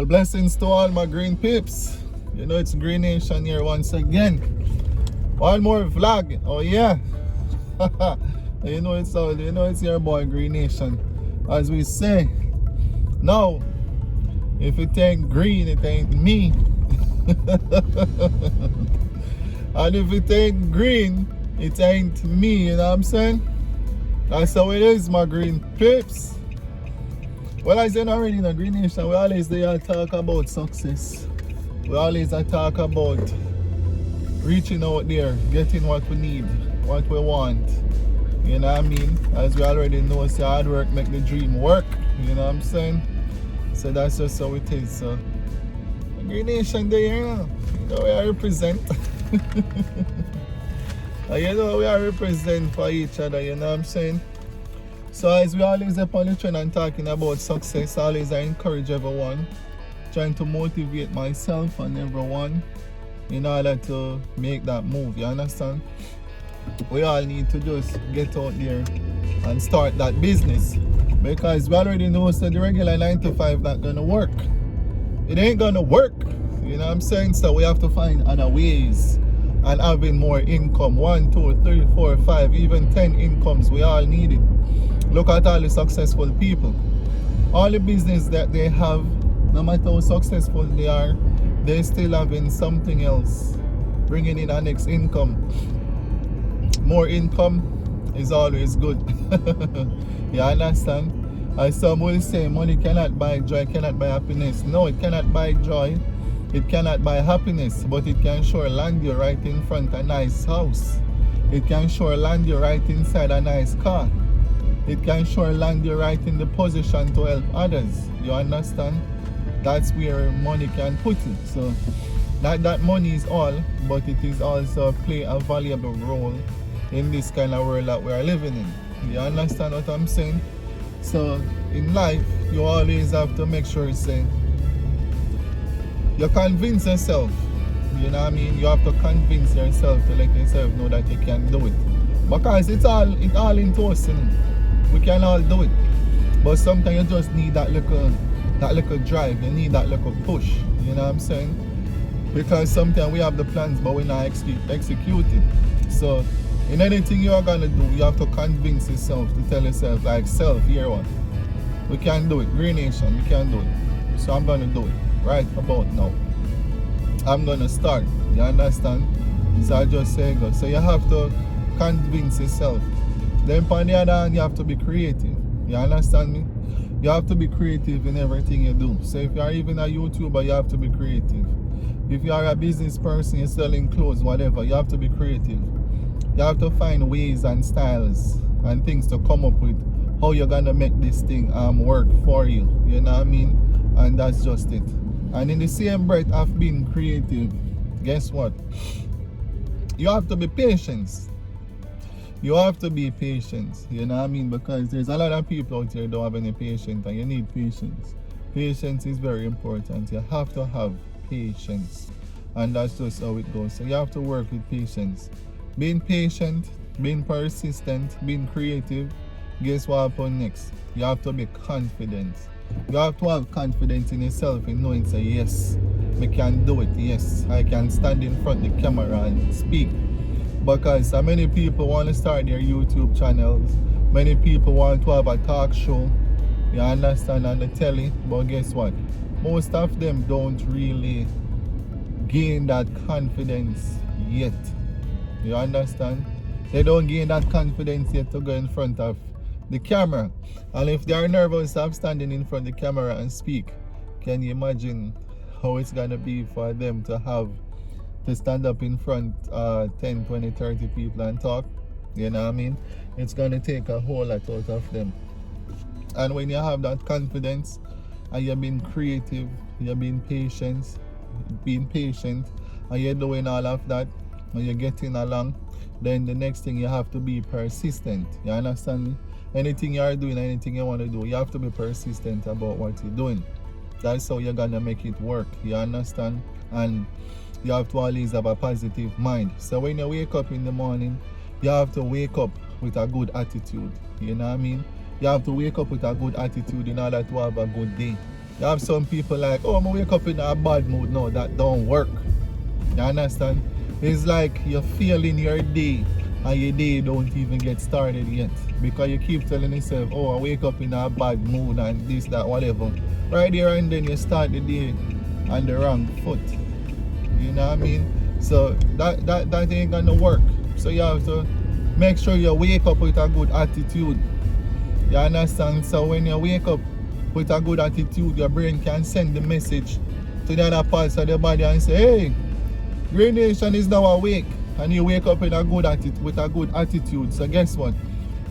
blessings to all my green pips. You know it's Green Nation here once again. One more vlog. Oh yeah. You know it's your boy Green Nation. As we say. Now, if it ain't green, it ain't me. And if it ain't green, it ain't me, you know what I'm saying? That's how it is, my green pips. Well, I said already in the Green Nation, we always talk about success. We always talk about reaching out there, getting what we need, what we want. You know what I mean? As we already know, it's hard work make the dream work. You know what I'm saying? So that's just how it is. So, the Green Nation there, you know we are represent. You know we are represent for each other, you know what I'm saying? So as we always up on the trend and talking about success, always I encourage everyone, trying to motivate myself and everyone in order to make that move, you understand? We all need to just get out there and start that business, because we already know that the regular 9 to 5 not gonna work. It ain't gonna work, you know what I'm saying? So we have to find other ways and having more income, 1, 2, 3, 4, 5, even 10 incomes. We all need it. Look at all the successful people. All the business that they have, no matter how successful they are, they still having something else, bringing in our next income. More income is always good. You understand? As some will say, money cannot buy joy, cannot buy happiness. No, it cannot buy joy, it cannot buy happiness, but it can sure land you right in front of a nice house. It can sure land you right inside a nice car. It can sure land you right in the position to help others. You understand? That's where money can put it. So not that money is all, but it is also play a valuable role in this kind of world that we are living in. You understand what I'm saying? So in life, you always have to make sure you convince yourself. You know what I mean? You have to convince yourself to let yourself know that you can do it. Because it's all into us. We can all do it, but sometimes you just need that little drive. You need that little push. You know what I'm saying? Because sometimes we have the plans, but we're not execute it. So in anything you are gonna do, you have to convince yourself to tell yourself, like, self, here one, we can do it. Green Nation, we can do it. So I'm gonna do it right about now. I'm gonna start. You understand? So I just say go. So you have to convince yourself. Then on the other hand, you have to be creative. You understand me? You have to be creative in everything you do. So if you are even a YouTuber, you have to be creative. If you are a business person, you're selling clothes, whatever, you have to be creative. You have to find ways and styles and things to come up with how you're gonna make this thing work for you. You know what I mean? And that's just it. And in the same breath of being creative, guess what? You have to be patient. You have to be patient, you know what I mean? Because there's a lot of people out there who don't have any patience, and you need patience. Patience is very important. You have to have patience, and that's just how it goes. So you have to work with patience. Being patient, being persistent, being creative. Guess what happens next? You have to be confident. You have to have confidence in yourself in knowing, say, yes, I can do it. Yes, I can stand in front of the camera and speak. Because many people want to start their YouTube channels. Many people want to have a talk show. You understand, on the telly. But guess what? Most of them don't really gain that confidence yet. You understand? They don't gain that confidence yet to go in front of the camera. And if they are nervous of standing in front of the camera and speak, can you imagine how it's going to be for them to stand up in front 10, 20, 30 people and talk? You know what I mean? It's going to take a whole lot out of them. And when you have that confidence and you're being creative, you're being patient, and you're doing all of that, and you're getting along, then the next thing, you have to be persistent. You understand me? Anything you are doing, anything you want to do, you have to be persistent about what you're doing. That's how you're going to make it work. You understand? And you have to always have a positive mind. So when you wake up in the morning, you have to wake up with a good attitude. You know what I mean? You have to wake up with a good attitude in order to have a good day. You have some people like, oh, I'm gonna wake up in a bad mood. No, that don't work. You understand? It's like you're feeling your day and your day don't even get started yet. Because you keep telling yourself, oh, I wake up in a bad mood and this, that, whatever. Right there and then you start the day on the wrong foot. You know what I mean? So that ain't gonna work. So you have to make sure you wake up with a good attitude. You understand? So when you wake up with a good attitude, your brain can send the message to the other parts of the body and say, hey, Great Nation is now awake. And you wake up with a good attitude. So guess what?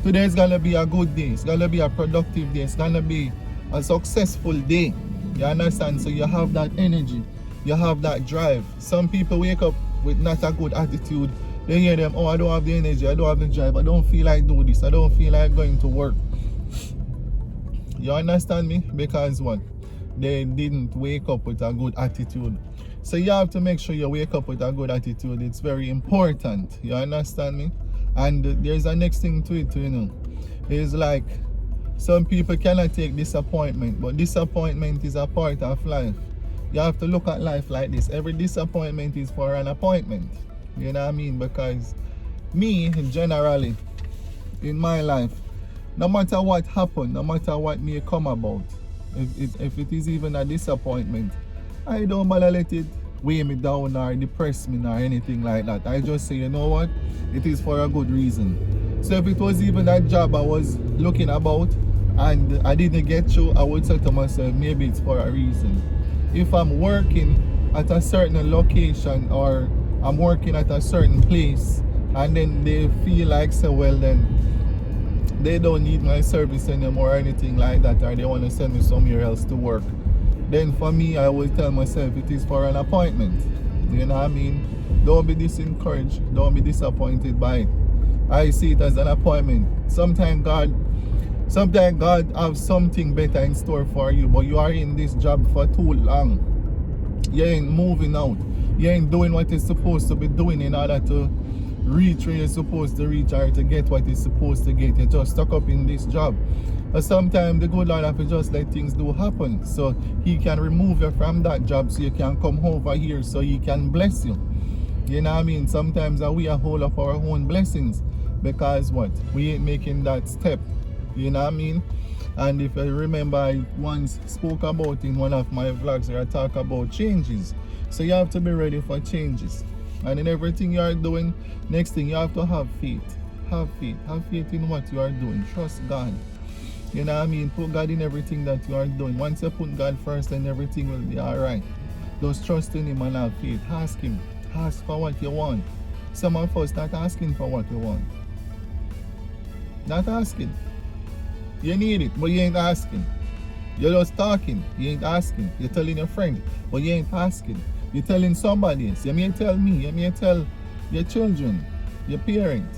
Today is gonna be a good day. It's gonna be a productive day. It's gonna be a successful day. You understand? So you have that energy. You have that drive. Some people wake up with not a good attitude. They hear them, oh, I don't have the energy, I don't have the drive, I don't feel like doing this, I don't feel like going to work. You understand me? Because what? They didn't wake up with a good attitude. So you have to make sure you wake up with a good attitude. It's very important. You understand me? And there's a next thing to it, you know. It's like some people cannot take disappointment, but disappointment is a part of life. You have to look at life like this. Every disappointment is for an appointment. You know what I mean? Because me, generally, in my life, no matter what happened, no matter what may come about, if it is even a disappointment, I don't bother let it weigh me down or depress me or anything like that. I just say, you know what? It is for a good reason. So if it was even that job I was looking about and I didn't get through, I would say to myself, maybe it's for a reason. If I'm working at a certain location or I'm working at a certain place and then they feel like, so well, then they don't need my service anymore or anything like that, or they want to send me somewhere else to work, then for me, I will tell myself it is for an appointment. You know what I mean? Don't be disencouraged. Don't be disappointed by it. I see it as an appointment. Sometimes God have something better in store for you, but you are in this job for too long. You ain't moving out. You ain't doing what you're supposed to be doing in order to reach where you're supposed to reach or to get what you're supposed to get. You're just stuck up in this job. But sometimes the good Lord have to just let things do happen, so He can remove you from that job so you can come over here so He can bless you. You know what I mean? Sometimes we are hold up our own blessings because what? We ain't making that step. You know what I mean? And if you remember, I once spoke about in one of my vlogs where I talk about changes. So you have to be ready for changes. And in everything you are doing, next thing you have to have faith. Have faith. Have faith in what you are doing. Trust God. You know what I mean? Put God in everything that you are doing. Once you put God first, then everything will be alright. Just trust in Him and have faith. Ask Him. Ask for what you want. Some of us not asking for what you want. Not asking. You need it, but you ain't asking. You're just talking. You ain't asking. You're telling your friend, but you ain't asking. You're telling somebody else. You may tell me. You may tell your children, your parents,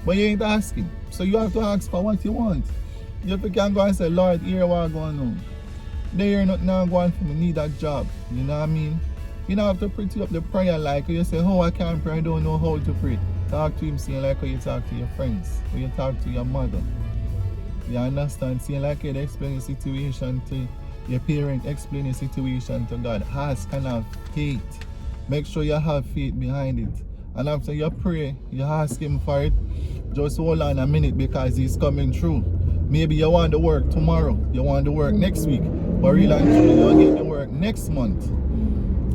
but you ain't asking. So you have to ask for what you want. You can go and say, Lord, here what going on. There not now going for me, need that job. You know what I mean? You don't have to pretty up the prayer like you say, oh, I can't pray, I don't know how to pray. Talk to Him, saying like how you talk to your friends, or you talk to your mother. You understand? Saying like you explain your situation to your parent, explain your situation to God. Ask and have faith. Make sure you have faith behind it. And after you pray, you ask Him for it. Just hold on a minute because He's coming through. Maybe you want to work tomorrow, you want to work next week, but really and truly you'll get to work next month.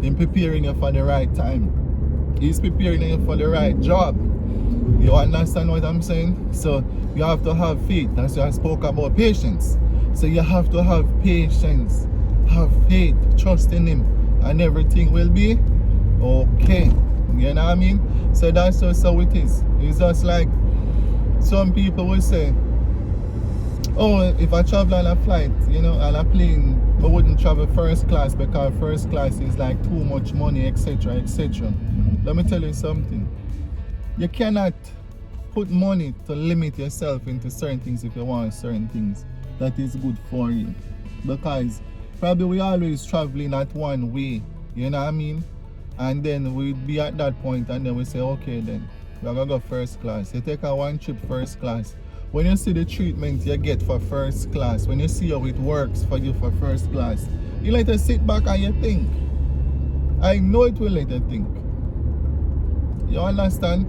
In preparing you for the right time. He's preparing you for the right job. You understand what I'm saying? So you have to have faith. That's why I spoke about patience. So you have to have patience, have faith, trust in Him, and everything will be okay. You know what I mean? So that's just how it is. It's just like some people will say, oh, if I travel on a flight, you know, on a plane, I wouldn't travel first class because first class is like too much money, etc., etc. Let me tell you something. You cannot put money to limit yourself into certain things if you want certain things that is good for you. Because probably we always traveling at one way, you know what I mean? And then we'd be at that point and then we say, okay then, we're gonna go first class. You take a one trip first class, when you see the treatment you get for first class, when you see how it works for you for first class, you let us sit back and you think. I know it will let you think. You understand?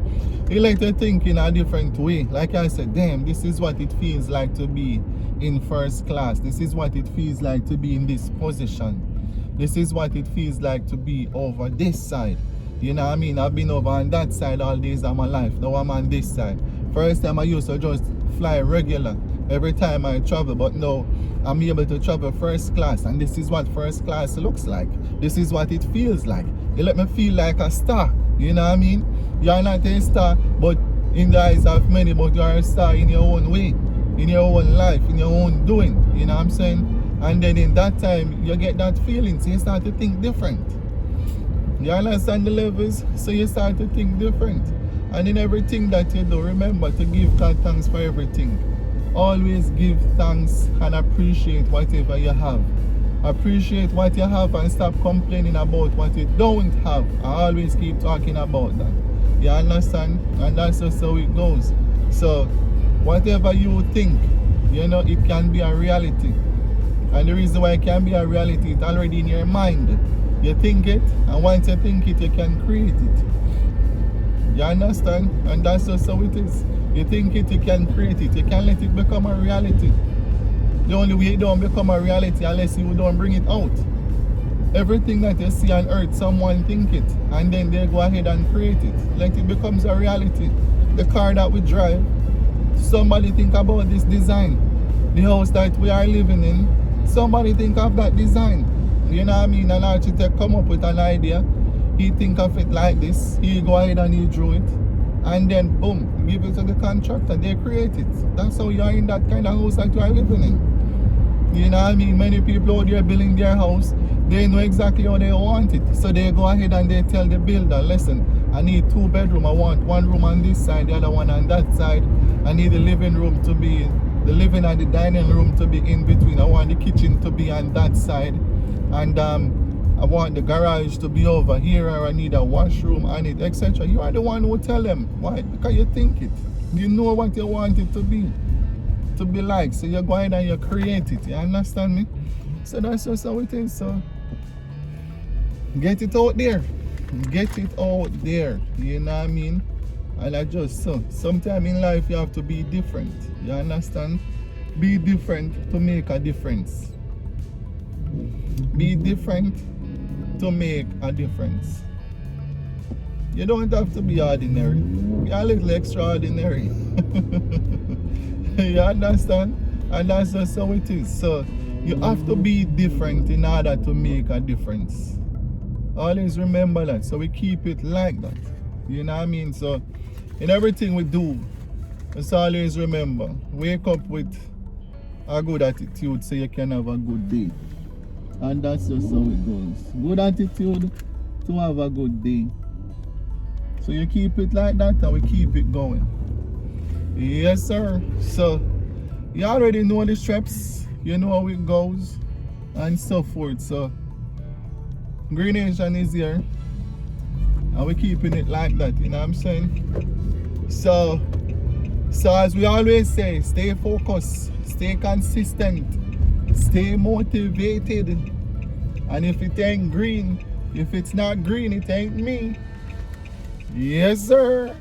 You let you think in a different way. Like I said, damn, this is what it feels like to be in first class. This is what it feels like to be in this position. This is what it feels like to be over this side. You know what I mean? I've been over on that side all days of my life. Now I'm on this side. First time I used to just fly regular every time I travel, but now I'm able to travel first class, and this is what first class looks like. This is what it feels like. You let me feel like a star. You know what I mean? You're not a star, but in the eyes of many, but you're a star in your own way, in your own life, in your own doing. You know what I'm saying? And then in that time, you get that feeling, so you start to think different. You understand the levels? So you start to think different. And in everything that you do, remember to give God thanks for everything. Always give thanks and appreciate whatever you have. Appreciate what you have and stop complaining about what you don't have. I always keep talking about that. You understand? And that's just how it goes. So whatever you think, you know, it can be a reality. And the reason why it can be a reality, it's already in your mind. You think it, and once you think it, you can create it. You understand? And that's just how it is. You think it, you can create it. You can let it become a reality. The only way it don't become a reality unless you don't bring it out. Everything that you see on earth, someone think it, and then they go ahead and create it. Like it becomes a reality. The car that we drive, somebody think about this design. The house that we are living in, somebody think of that design. You know what I mean? An architect come up with an idea, he think of it like this, he go ahead and he drew it, and then boom, give it to the contractor, they create it. That's how you are in that kind of house that you are living in. You know what I mean? Many people out there building their house, they know exactly how they want it. So they go ahead and they tell the builder, listen, I need 2 bedrooms, I want 1 room on this side, the other one on that side. I need the living room to be, the living and the dining room to be in between. I want the kitchen to be on that side. And I want the garage to be over here, or I need a washroom on it, etc. You are the one who tell them. Why? Because you think it. You know what you want it to be like. So you go ahead and you create it. You understand me? So that's just how it is. So get it out there. Get it out there. You know what I mean? And I just so sometimes in life you have to be different. You understand? Be different to make a difference. Be different to make a difference. You don't have to be ordinary. You're a little extraordinary. You understand? And that's just how it is. So you have to be different in order to make a difference. Always remember that. So we keep it like that. You know what I mean? So in everything we do, let's always remember, wake up with a good attitude so you can have a good day. And that's just how it goes. Good attitude to have a good day. So you keep it like that and we keep it going. Yes, sir. So you already know the steps. You know how it goes and so forth. So Green Nation is here. And we're keeping it like that. You know what I'm saying? So as we always say, stay focused, stay consistent, stay motivated. And if it ain't green, if it's not green, it ain't me. Yes, sir.